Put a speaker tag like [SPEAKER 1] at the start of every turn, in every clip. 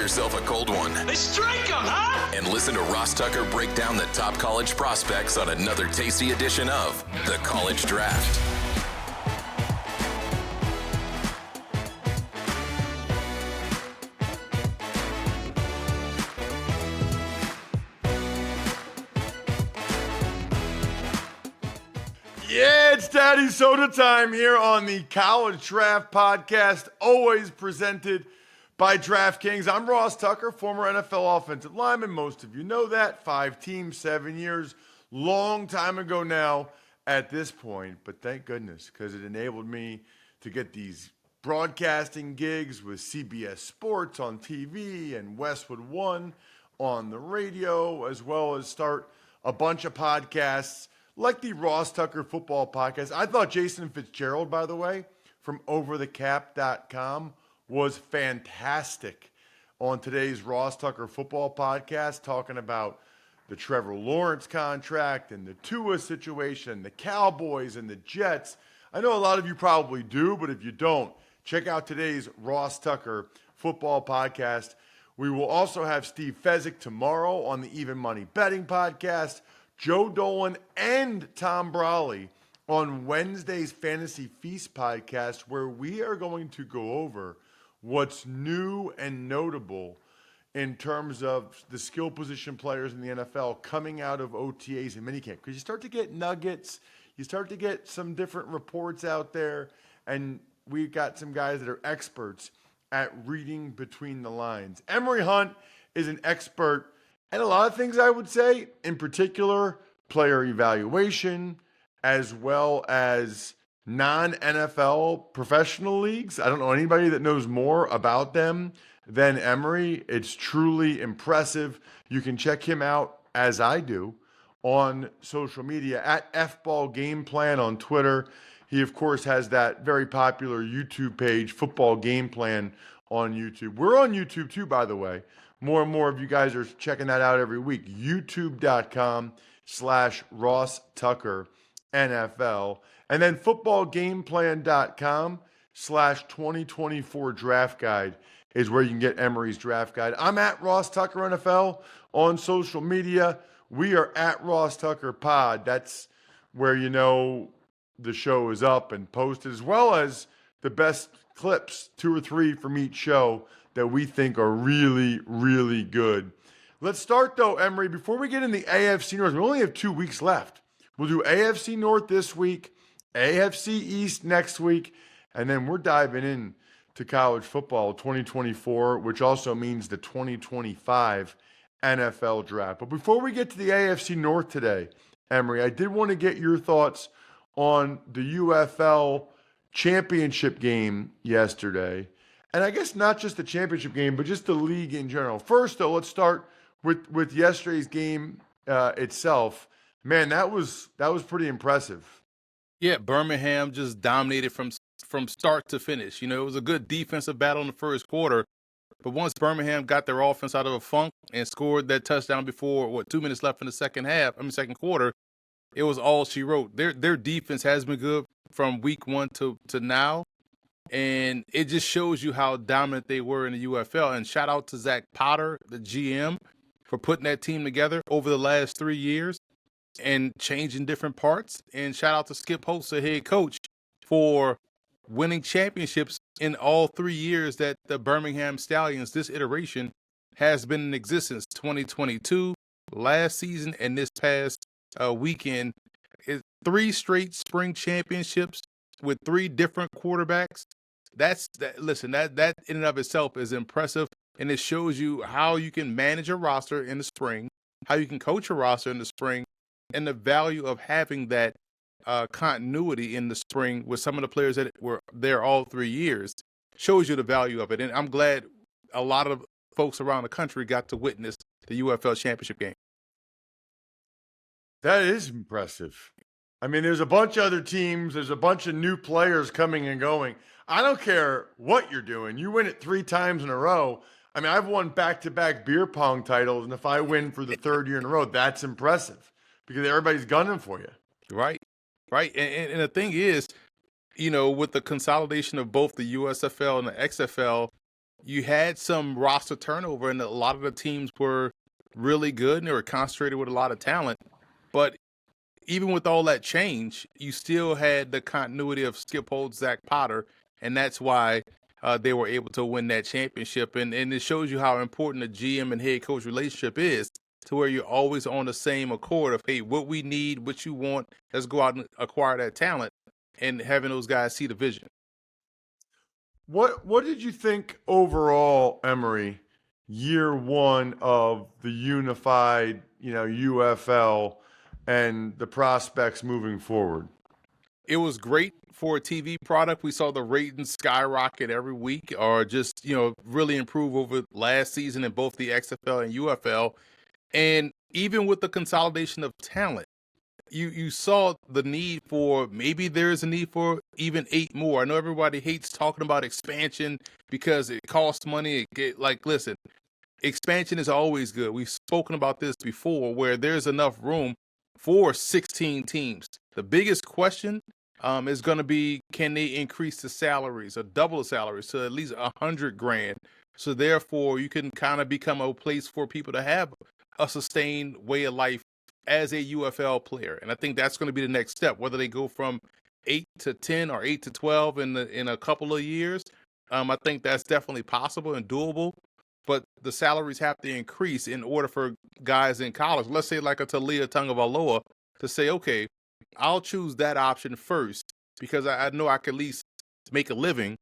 [SPEAKER 1] yourself a cold one.
[SPEAKER 2] They strike 'em, huh?
[SPEAKER 1] And listen to Ross Tucker break down the top college prospects on another tasty edition of The College Draft.
[SPEAKER 3] Yeah, it's Daddy Soda time here on the College Draft Podcast, always presented by DraftKings. I'm Ross Tucker, former NFL offensive lineman. Most of you know that. 5 teams, 7 years, long time ago now at this point. But thank goodness, because it enabled me to get these broadcasting gigs with CBS Sports on TV and Westwood One on the radio, as well as start a bunch of podcasts like the Ross Tucker Football Podcast. I thought Jason Fitzgerald, by the way, from overthecap.com was fantastic on today's Ross Tucker Football Podcast, talking about the Trevor Lawrence contract and the Tua situation, the Cowboys and the Jets. I know a lot of you probably do, but if you don't, check out today's Ross Tucker Football Podcast. We will also have Steve Fezzik tomorrow on the Even Money Betting Podcast, Joe Dolan and Tom Brawley on Wednesday's Fantasy Feast podcast, where we are going to go over what's new and notable in terms of the skill position players in the NFL coming out of OTAs and minicamp. Because you start to get nuggets, you start to get some different reports out there, and we've got some guys that are experts at reading between the lines. Emory Hunt is an expert and a lot of things, I would say, in particular, player evaluation, as well as non-NFL professional leagues. I don't know anybody that knows more about them than Emory. It's truly impressive. You can check him out, as I do, on social media at FBall Game Plan on Twitter. He, of course, has that very popular YouTube page, Football Game Plan, on YouTube. We're on YouTube, too, by the way. More and more of you guys are checking that out every week. YouTube.com/Ross Tucker NFL. And then footballgameplan.com/2024 draft guide is where you can get Emory's draft guide. I'm at Ross Tucker NFL on social media. We are at Ross Tucker Pod. That's where you know the show is up and posted, as well as the best clips, 2 or 3 from each show that we think are really, really good. Let's start, though, Emory. Before we get in the AFC North, we only have 2 weeks left. We'll do AFC North this week, AFC East next week, and then we're diving in to college football 2024, which also means the 2025 NFL Draft. But before we get to the AFC North today, Emory, I did want to get your thoughts on the UFL championship game yesterday. And I guess not just the championship game, but just the league in general. First, though, let's start with yesterday's game itself. Man, that was pretty impressive.
[SPEAKER 4] Yeah, Birmingham just dominated from start to finish. You know, it was a good defensive battle in the first quarter, but once Birmingham got their offense out of a funk and scored that touchdown before 2 minutes left in the second quarter, it was all she wrote. Their defense has been good from week 1 to now. And it just shows you how dominant they were in the UFL. And shout out to Zach Potter, the GM, for putting that team together over the last 3 years and changing different parts. And shout out to Skip Holtz, the head coach, for winning championships in all 3 years that the Birmingham Stallions, this iteration, has been in existence. 2022, last season, and this past weekend. 3 straight spring championships with 3 different quarterbacks. Listen, that in and of itself is impressive, and it shows you how you can manage a roster in the spring, how you can coach a roster in the spring, and the value of having that continuity in the spring with some of the players that were there all 3 years shows you the value of it. And I'm glad a lot of folks around the country got to witness the UFL championship game.
[SPEAKER 3] That is impressive. I mean, there's a bunch of other teams. There's a bunch of new players coming and going. I don't care what you're doing. You win it 3 times in a row. I mean, I've won back-to-back beer pong titles, and if I win for the 3rd year in a row, that's impressive because everybody's gunning for you.
[SPEAKER 4] Right. And the thing is, you know, with the consolidation of both the USFL and the XFL, you had some roster turnover, and a lot of the teams were really good and they were concentrated with a lot of talent. But even with all that change, you still had the continuity of Skip Holtz, Zach Potter, and that's why they were able to win that championship. And it shows you how important the GM and head coach relationship is, to where you're always on the same accord of, hey, what we need, what you want, let's go out and acquire that talent, and having those guys see the vision.
[SPEAKER 3] What did you think overall, Emory, year one of the unified, UFL and the prospects moving forward?
[SPEAKER 4] It was great for a TV product. We saw the ratings skyrocket every week, or just, really improve over last season in both the XFL and UFL. And even with the consolidation of talent, you saw the need for, maybe there's a need for even 8 more. I know everybody hates talking about expansion because it costs money. Listen, expansion is always good. We've spoken about this before, where there's enough room for 16 teams. The biggest question is going to be, can they increase the salaries or double the salaries to at least $100,000? So therefore, you can kind of become a place for people to have a sustained way of life as a UFL player. And I think that's going to be the next step, whether they go from 8 to 10 or 8 to 12 in a couple of years. I think that's definitely possible and doable. But the salaries have to increase in order for guys in college, let's say like a Talia Tungavaloa, to say, okay, I'll choose that option first because I know I can at least make a living.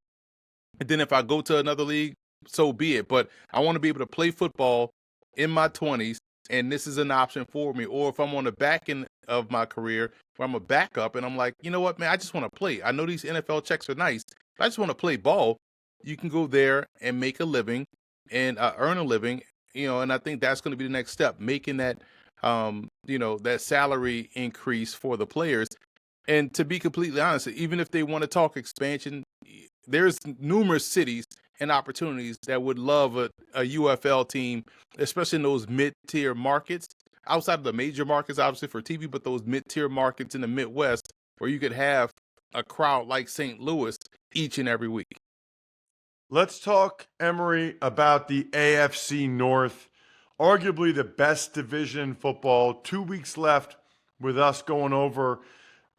[SPEAKER 4] And then if I go to another league, so be it. But I want to be able to play football in my 20s, and this is an option for me. Or if I'm on the back end of my career, where I'm a backup, and I'm like, you know what, man, I just want to play. I know these NFL checks are nice, but I just want to play ball. You can go there and make a living and earn a living, and I think that's going to be the next step, making that, that salary increase for the players. And to be completely honest, even if they want to talk expansion, there's numerous cities and opportunities that would love a UFL team, especially in those mid-tier markets, outside of the major markets, obviously for TV, but those mid-tier markets in the Midwest where you could have a crowd like St. Louis each and every week.
[SPEAKER 3] Let's talk, Emory, about the AFC North, arguably the best division in football. 2 weeks left with us going over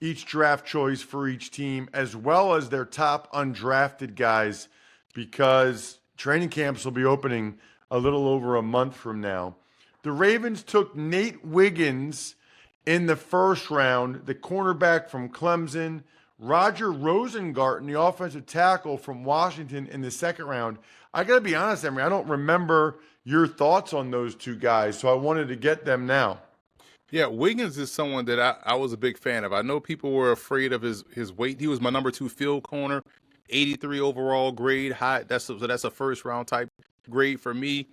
[SPEAKER 3] each draft choice for each team, as well as their top undrafted guys, because training camps will be opening a little over a month from now. The Ravens took Nate Wiggins in the first round, the cornerback from Clemson. Roger Rosengarten, the offensive tackle from Washington, in the second round. I got to be honest, Emory, I don't remember your thoughts on those two guys, so I wanted to get them now.
[SPEAKER 4] Yeah, Wiggins is someone that I was a big fan of. I know people were afraid of his weight. He was my number 2 field corner, 83 overall grade, high. That's a first round type grade for me.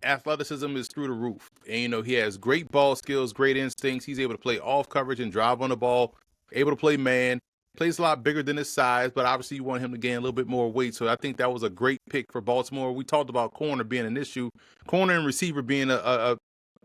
[SPEAKER 4] Athleticism is through the roof, and he has great ball skills, great instincts. He's able to play off coverage and drive on the ball. Able to play man, plays a lot bigger than his size, but obviously you want him to gain a little bit more weight. So I think that was a great pick for Baltimore. We talked about corner being an issue, corner and receiver being a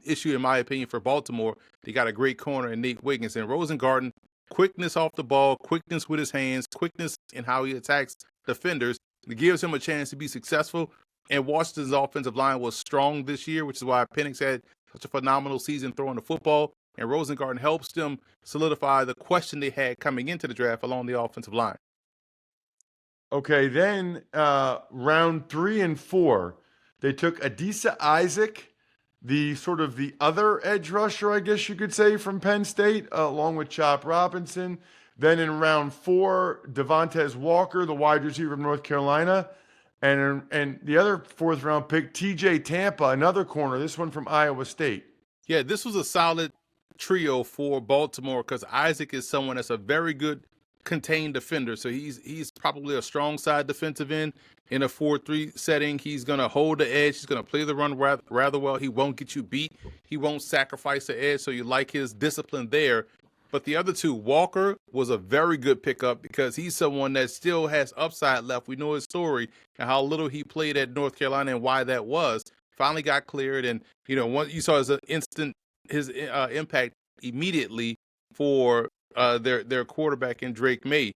[SPEAKER 4] issue, in my opinion, for Baltimore. They got a great corner in Nate Wiggins. And Rosengarten, quickness off the ball, quickness with his hands, quickness in how he attacks defenders. It gives him a chance to be successful. And Washington's offensive line was strong this year, which is why Penix had such a phenomenal season throwing the football. And Rosengarten helps them solidify the question they had coming into the draft along the offensive line.
[SPEAKER 3] Okay, then round 3 and 4, they took Adisa Isaac, the other edge rusher, I guess you could say, from Penn State, along with Chop Robinson. Then in round 4, Devontae Walker, the wide receiver from North Carolina. And the other 4th round pick, TJ Tampa, another corner, this one from Iowa State.
[SPEAKER 4] Yeah, this was a solid trio for Baltimore because Isaac is someone that's a very good contained defender. So he's probably a strong side defensive end in a 4-3 setting. He's going to hold the edge. He's going to play the run rather well. He won't get you beat. He won't sacrifice the edge. So you like his discipline there. But the other two, Walker was a very good pickup because he's someone that still has upside left. We know his story and how little he played at North Carolina and why that was. Finally got cleared, and once you saw his impact immediately for their quarterback in Drake May.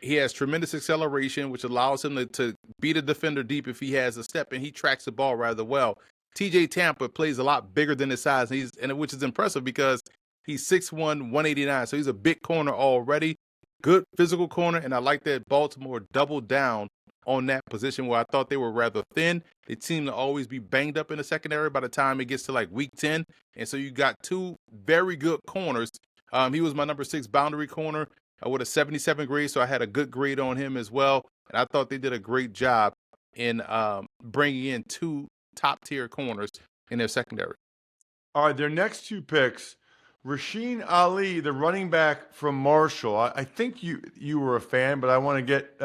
[SPEAKER 4] He has tremendous acceleration, which allows him to beat a defender deep if he has a step, and he tracks the ball rather well. TJ Tampa plays a lot bigger than his size, which is impressive because he's 6'1", 189, so he's a big corner already. Good physical corner, and I like that Baltimore doubled down on that position where I thought they were rather thin. They seem to always be banged up in the secondary by the time it gets to like week 10, and so you got two very good corners. He was my number 6 boundary corner with a 77 grade, so I had a good grade on him as well, and I thought they did a great job in bringing in two top-tier corners in their secondary.
[SPEAKER 3] All right, their next two picks, Rasheen Ali, the running back from Marshall. I think you were a fan, but I want to get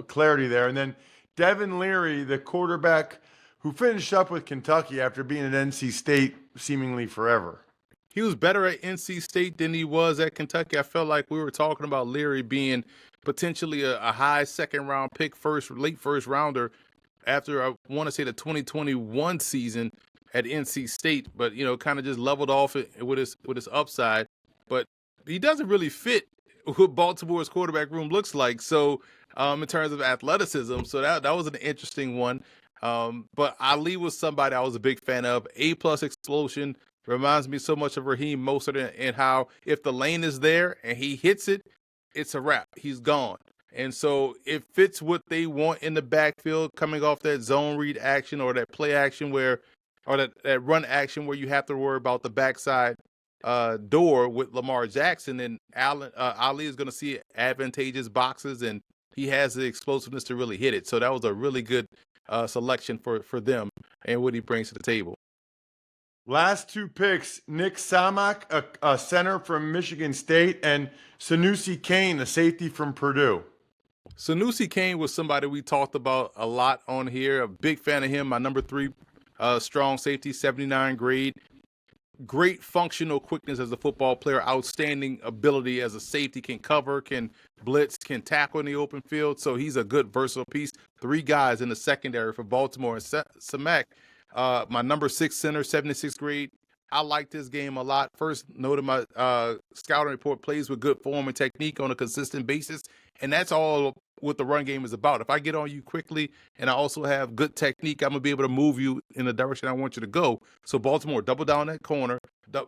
[SPEAKER 3] clarity there. And then Devin Leary, the quarterback who finished up with Kentucky after being at NC State seemingly forever.
[SPEAKER 4] He was better at NC State than he was at Kentucky. I felt like we were talking about Leary being potentially a high second-round pick, late first rounder after, I want to say, the 2021 season at NC State, but kind of just leveled off it with his upside. But he doesn't really fit what Baltimore's quarterback room looks like. So in terms of athleticism, so that was an interesting one. But Ali was somebody I was a big fan of. A+ explosion reminds me so much of Raheem Mostert and how if the lane is there and he hits it, it's a wrap. He's gone. And so it fits what they want in the backfield, coming off that zone read action or that play action that run action where you have to worry about the backside door with Lamar Jackson. And Ali is going to see advantageous boxes, and he has the explosiveness to really hit it. So that was a really good selection for them and what he brings to the table.
[SPEAKER 3] Last two picks, Nick Samak, a center from Michigan State, and Sanusi Kane, a safety from Purdue.
[SPEAKER 4] Sanusi Kane was somebody we talked about a lot on here. A big fan of him. My number 3 strong safety, 79 grade. Great functional quickness as a football player. Outstanding ability as a safety. Can cover, can blitz, can tackle in the open field. So he's a good versatile piece. 3 guys in the secondary for Baltimore. And Samak, my number 6 center, 76th grade. I like this game a lot. First note of my scouting report, plays with good form and technique on a consistent basis. And that's all what the run game is about. If I get on you quickly and I also have good technique, I'm going to be able to move you in the direction I want you to go. So Baltimore doubled down that corner,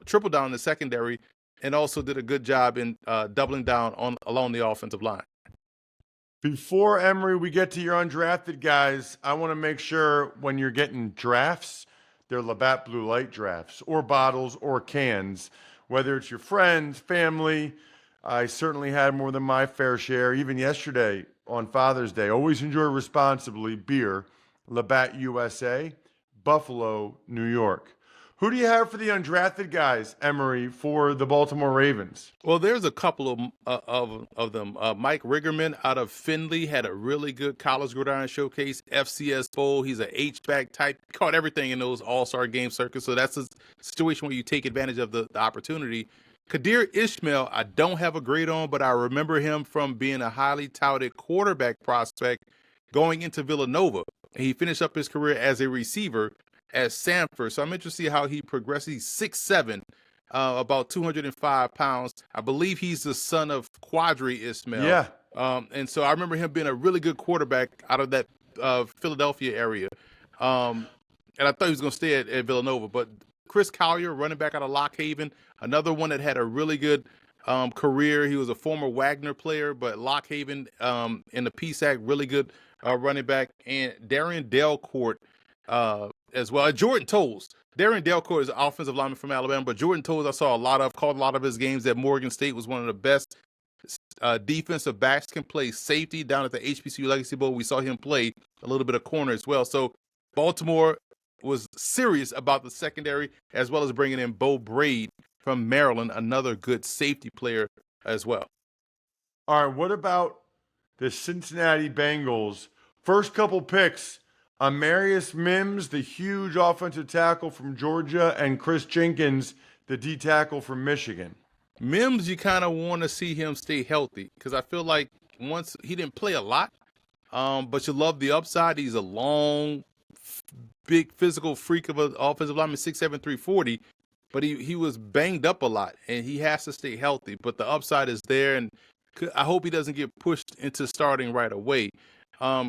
[SPEAKER 4] tripled down the secondary, and also did a good job in doubling down along the offensive line.
[SPEAKER 3] Before, Emory, we get to your undrafted guys, I want to make sure when you're getting drafts, they're Labatt Blue Light drafts or bottles or cans, whether it's your friends, family. I certainly had more than my fair share, even yesterday on Father's Day. Always enjoy responsibly beer, Labatt USA, Buffalo, New York. Who do you have for the undrafted guys, Emory, for the Baltimore Ravens?
[SPEAKER 4] Well, there's a couple of them. Mike Riggerman out of Findlay had a really good college gridiron showcase, FCS Bowl. He's an H-back type. Caught everything in those all-star game circuits. So that's a situation where you take advantage of the opportunity. Kadir Ishmael, I don't have a grade on, but I remember him from being a highly touted quarterback prospect going into Villanova. He finished up his career as a receiver at Samford. So I'm interested to see how he progresses. He's 6'7", about 205 pounds. I believe he's the son of Quadri Ishmael.
[SPEAKER 3] Yeah.
[SPEAKER 4] And so I remember him being a really good quarterback out of that Philadelphia area. And I thought he was going to stay at Villanova. But Chris Collier, running back out of Lock Haven, another one that had a really good career. He was a former Wagner player, but Lock Haven in the PSAC, really good running back. And Darian Delcourt as well. Jordan Toles. Darian Delcourt is an offensive lineman from Alabama, but Jordan Toles I saw called a lot of his games at Morgan State, was one of the best defensive backs, can play safety down at the HBCU Legacy Bowl. We saw him play a little bit of corner as well. So Baltimore was serious about the secondary, as well as bringing in Bo Braid from Maryland, another good safety player as well.
[SPEAKER 3] All right, what about the Cincinnati Bengals? First couple picks, Amarius Mims, the huge offensive tackle from Georgia, and Chris Jenkins, the D tackle from Michigan.
[SPEAKER 4] Mims, you kind of want to see him stay healthy, because I feel like once he didn't play a lot, but you love the upside. He's a long, big physical freak of an offensive lineman, 6'7", 340, but he was banged up a lot, and he has to stay healthy. But the upside is there, and I hope he doesn't get pushed into starting right away.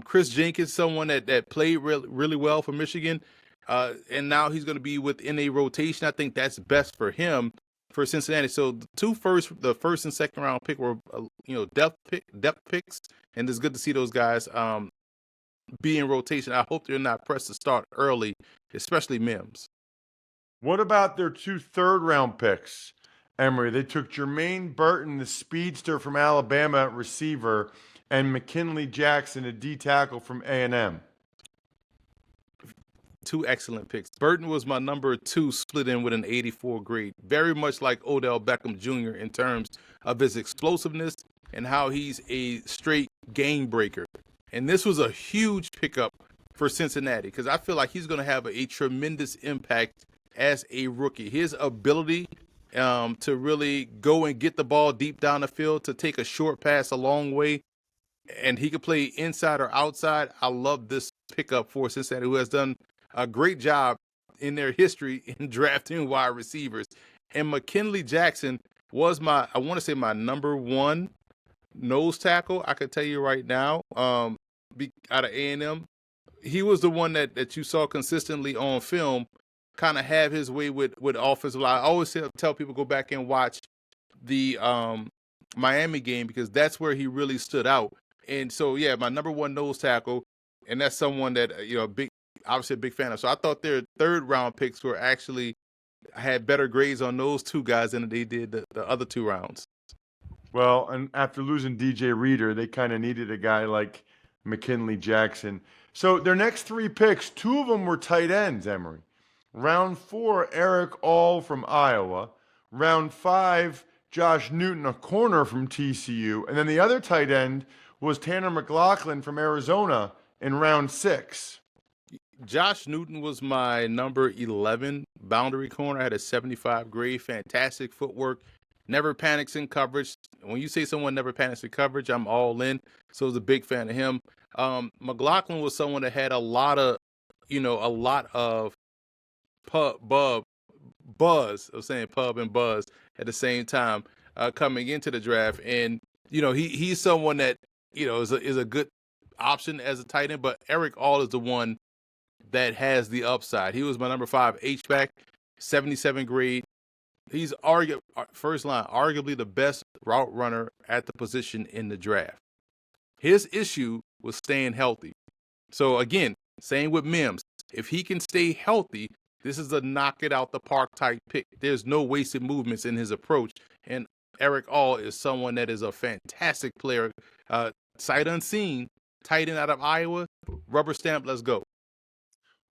[SPEAKER 4] Chris Jenkins, someone that played really well for Michigan, and now he's going to be within a rotation. I think that's best for him for Cincinnati. So the first and second round pick were depth picks, and it's good to see those guys be in rotation. I hope they're not pressed to start early, especially Mims.
[SPEAKER 3] What about their 2 third-round picks, Emory? They took Jermaine Burton, the speedster from Alabama at receiver, and McKinley Jackson, a D tackle from A&M.
[SPEAKER 4] 2 excellent picks. Burton was my number 2, split in with an 84 grade. Very much like Odell Beckham Jr. in terms of his explosiveness and how he's a straight game breaker. And this was a huge pickup for Cincinnati because I feel like he's going to have a tremendous impact as a rookie. His ability to really go and get the ball deep down the field, to take a short pass a long way, and he could play inside or outside. I love this pickup for Cincinnati, who has done a great job in their history in drafting wide receivers. And McKinley Jackson was my number 1 nose tackle. I could tell you right now, out of A&M, he was the one that you saw consistently on film kind of have his way with offensive line. I always tell people go back and watch the Miami game because that's where he really stood out. And so, yeah, my number 1 nose tackle, and that's someone that, obviously a big fan of. So I thought their third round picks were actually had better grades on those 2 guys than they did the other 2 rounds.
[SPEAKER 3] Well, and after losing DJ Reader, they kind of needed a guy like McKinley Jackson. So their next 3 picks, 2 of them were tight ends, Emory. Round 4, Eric All from Iowa. Round 5, Josh Newton, a corner from TCU. And then the other tight end was Tanner McLaughlin from Arizona in round 6.
[SPEAKER 4] Josh Newton was my number 11 boundary corner. I had a 75 grade, fantastic footwork, never panics in coverage. When you say someone never panics in coverage, I'm all in. So I was a big fan of him. McLaughlin was someone that had a lot of buzz. I was saying pub and buzz at the same time coming into the draft. And, he's someone that, is a good option as a tight end. But Eric All is the one that has the upside. He was my number 5 H-back, 77 grade. He's arguably the best route runner at the position in the draft. His issue was staying healthy. So again, same with Mims. If he can stay healthy, this is a knock it out the park type pick. There's no wasted movements in his approach. And Eric All is someone that is a fantastic player. Sight unseen, tight end out of Iowa, rubber stamp, let's go.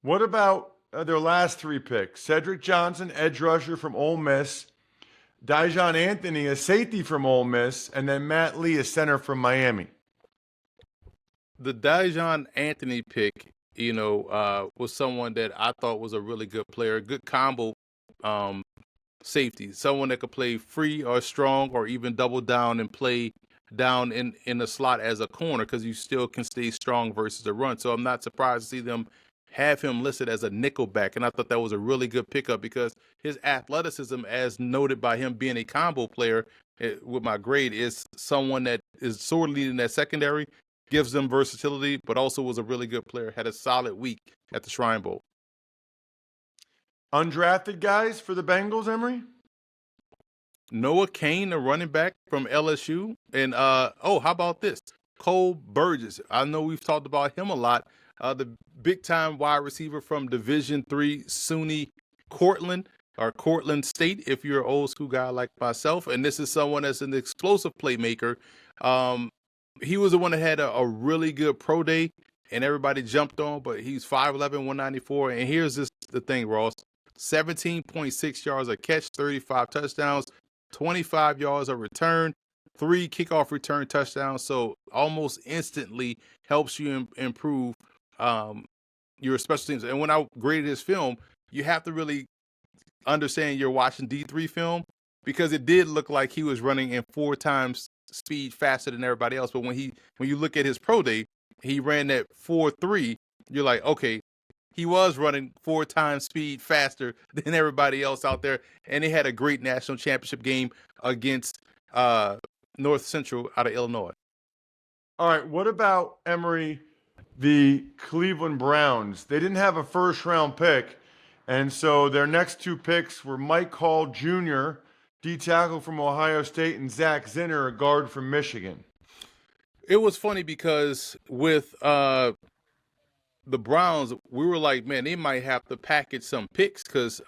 [SPEAKER 3] What about their last 3 picks? Cedric Johnson, edge rusher from Ole Miss. Dijon Anthony, a safety from Ole Miss. And then Matt Lee, a center from Miami.
[SPEAKER 4] The Dijon Anthony pick, was someone that I thought was a really good player, good combo safety, someone that could play free or strong or even double down and play down in the slot as a corner because you still can stay strong versus a run. So I'm not surprised to see them have him listed as a nickelback, and I thought that was a really good pickup because his athleticism, as noted by him being a combo player with my grade, is someone that is sort of leading that secondary, gives them versatility, but also was a really good player, had a solid week at the Shrine Bowl.
[SPEAKER 3] Undrafted guys for the Bengals, Emory?
[SPEAKER 4] Noah Cain, the running back from LSU. And, how about this? Cole Burgess. I know we've talked about him a lot. The big-time wide receiver from Division III, SUNY Cortland, or Cortland State, if you're an old-school guy like myself. And this is someone that's an explosive playmaker. He was the one that had a really good pro day, and everybody jumped on, but he's 5'11", 194. And here's the thing, Ross. 17.6 yards a catch, 35 touchdowns, 25 yards a return, 3 kickoff return touchdowns. So almost instantly helps you improve your special teams. And when I graded his film, you have to really understand you're watching D3 film because it did look like he was running in 4 times speed faster than everybody else. But when you look at his pro day, he ran that 4.3. You're like, okay, he was running 4 times speed faster than everybody else out there. And they had a great national championship game against North Central out of Illinois.
[SPEAKER 3] All right, what about Emory, the Cleveland Browns? They didn't have a first-round pick, and so their next two picks were Mike Hall Jr., D tackle from Ohio State, and Zach Zinner, a guard from Michigan.
[SPEAKER 4] It was funny because with the Browns, we were like, man, they might have to package some picks because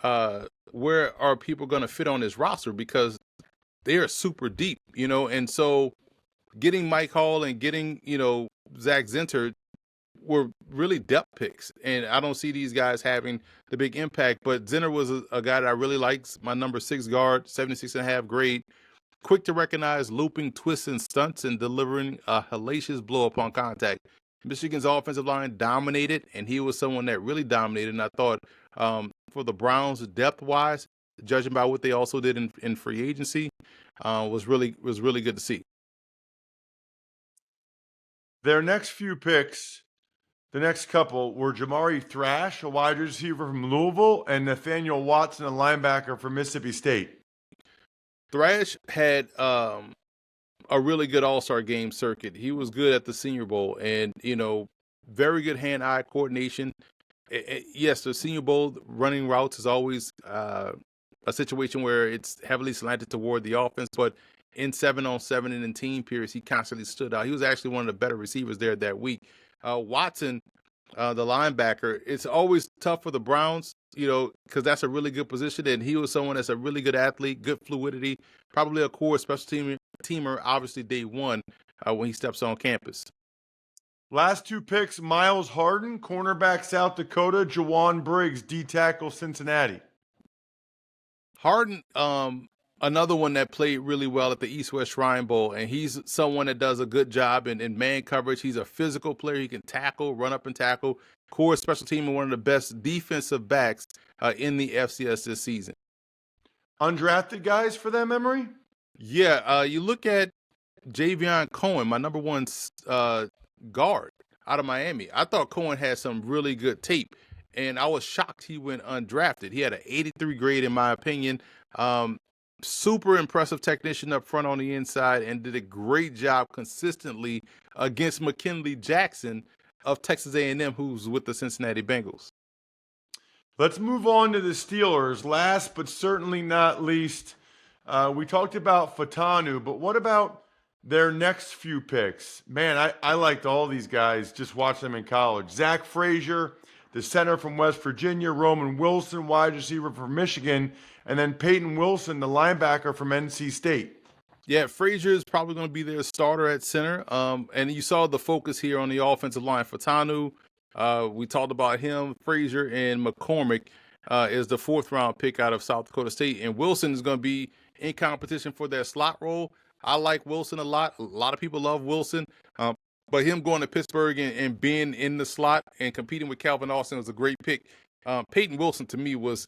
[SPEAKER 4] where are people going to fit on this roster? Because they are super deep, and so getting Mike Hall and getting, Zach Zinter were really depth picks. And I don't see these guys having the big impact, but Zinter was a guy that I really liked, my number 6 guard, 76.5 grade, quick to recognize looping twists and stunts and delivering a hellacious blow upon contact. Michigan's offensive line dominated, and he was someone that really dominated. And I thought for the Browns, depth-wise, judging by what they also did in free agency, was really good to see.
[SPEAKER 3] Their next few picks, the next couple, were Jamari Thrash, a wide receiver from Louisville, and Nathaniel Watson, a linebacker from Mississippi State.
[SPEAKER 4] Thrash had a really good all-star game circuit. He was good at the Senior Bowl and, very good hand-eye coordination. Yes, the Senior Bowl running routes is always a situation where it's heavily slanted toward the offense, but in 7-on-7 and in team periods, he constantly stood out. He was actually one of the better receivers there that week. Watson, the linebacker, it's always tough for the Browns, because that's a really good position, and he was someone that's a really good athlete, good fluidity, probably a core special teamer, obviously day one when he steps on campus.
[SPEAKER 3] Last two picks, Miles Harden, cornerback South Dakota, Jawan Briggs, D tackle Cincinnati.
[SPEAKER 4] Harden, another one that played really well at the East-West Shrine Bowl, and he's someone that does a good job in man coverage. He's a physical player. He can tackle, run up and tackle. Core special team and one of the best defensive backs in the FCS this season.
[SPEAKER 3] Undrafted guys for them, Emory?
[SPEAKER 4] Yeah, you look at Javion Cohen, my number 1 guard out of Miami. I thought Cohen had some really good tape, and I was shocked he went undrafted. He had an 83 grade, in my opinion. Super impressive technician up front on the inside and did a great job consistently against McKinley Jackson of Texas A&M, who's with the Cincinnati Bengals.
[SPEAKER 3] Let's move on to the Steelers. Last but certainly not least, we talked about Fatanu, but what about their next few picks? Man, I liked all these guys, just watching them in college. Zach Frazier, the center from West Virginia, Roman Wilson, wide receiver from Michigan, and then Peyton Wilson, the linebacker from NC State.
[SPEAKER 4] Yeah, Frazier is probably going to be their starter at center. And you saw the focus here on the offensive line. Fatanu, we talked about him. Frazier and McCormick is the 4th-round pick out of South Dakota State. And Wilson is going to be in competition for their slot role. I like Wilson a lot. A lot of people love Wilson. But him going to Pittsburgh and being in the slot and competing with Calvin Austin was a great pick. Peyton Wilson to me was,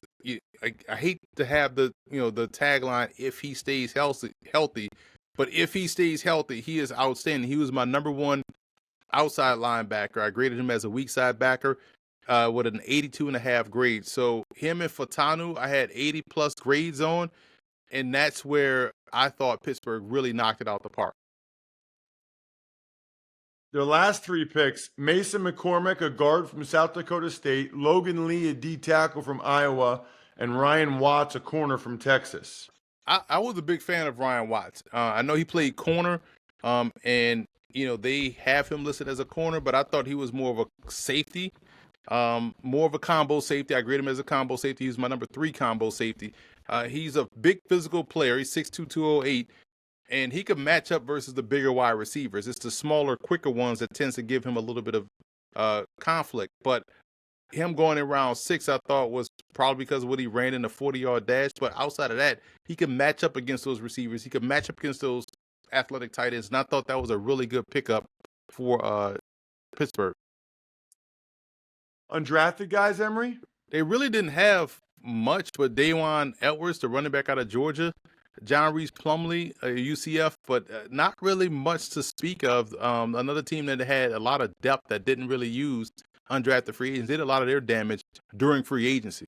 [SPEAKER 4] I hate to have the tagline, if he stays healthy, but if he stays healthy, he is outstanding. He was my number 1 outside linebacker. I graded him as a weak side backer with an 82.5 grade. So him and Fatanu, I had 80 plus grades on, and that's where I thought Pittsburgh really knocked it out the park.
[SPEAKER 3] Their last 3 picks, Mason McCormick, a guard from South Dakota State, Logan Lee, a D tackle from Iowa, and Ryan Watts, a corner from Texas.
[SPEAKER 4] I was a big fan of Ryan Watts. I know he played corner, and they have him listed as a corner, but I thought he was more of a safety, more of a combo safety. I grade him as a combo safety. He's my number 3 combo safety. He's a big physical player. He's 6'2", 208. And he could match up versus the bigger wide receivers. It's the smaller, quicker ones that tends to give him a little bit of conflict. But him going in round 6, I thought was probably because of what he ran in the 40-yard dash. But outside of that, he could match up against those receivers. He could match up against those athletic tight ends. And I thought that was a really good pickup for Pittsburgh.
[SPEAKER 3] Undrafted guys, Emory?
[SPEAKER 4] They really didn't have much, but Dajuan Edwards, the running back out of Georgia, John Reese Plumlee, UCF, but not really much to speak of. Another team that had a lot of depth that didn't really use undrafted free agents, did a lot of their damage during free agency.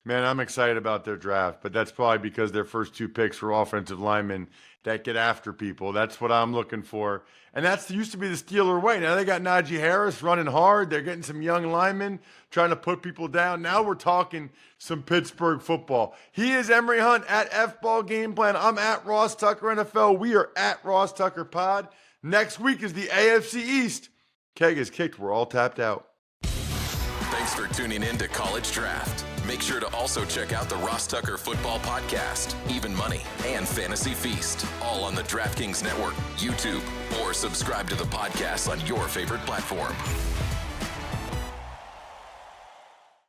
[SPEAKER 3] Man, I'm excited about their draft, but that's probably because their first 2 picks were offensive linemen that get after people. That's what I'm looking for. And that's used to be the Steeler way. Now they got Najee Harris running hard. They're getting some young linemen trying to put people down. Now we're talking some Pittsburgh football. He is Emory Hunt at F-Ball Game Plan. I'm at Ross Tucker NFL. We are at Ross Tucker Pod. Next week is the AFC East. Keg is kicked. We're all tapped out.
[SPEAKER 1] Thanks for tuning in to College Draft. Make sure to also check out the Ross Tucker Football Podcast, Even Money, and Fantasy Feast, all on the DraftKings Network, YouTube, or subscribe to the podcast on your favorite platform.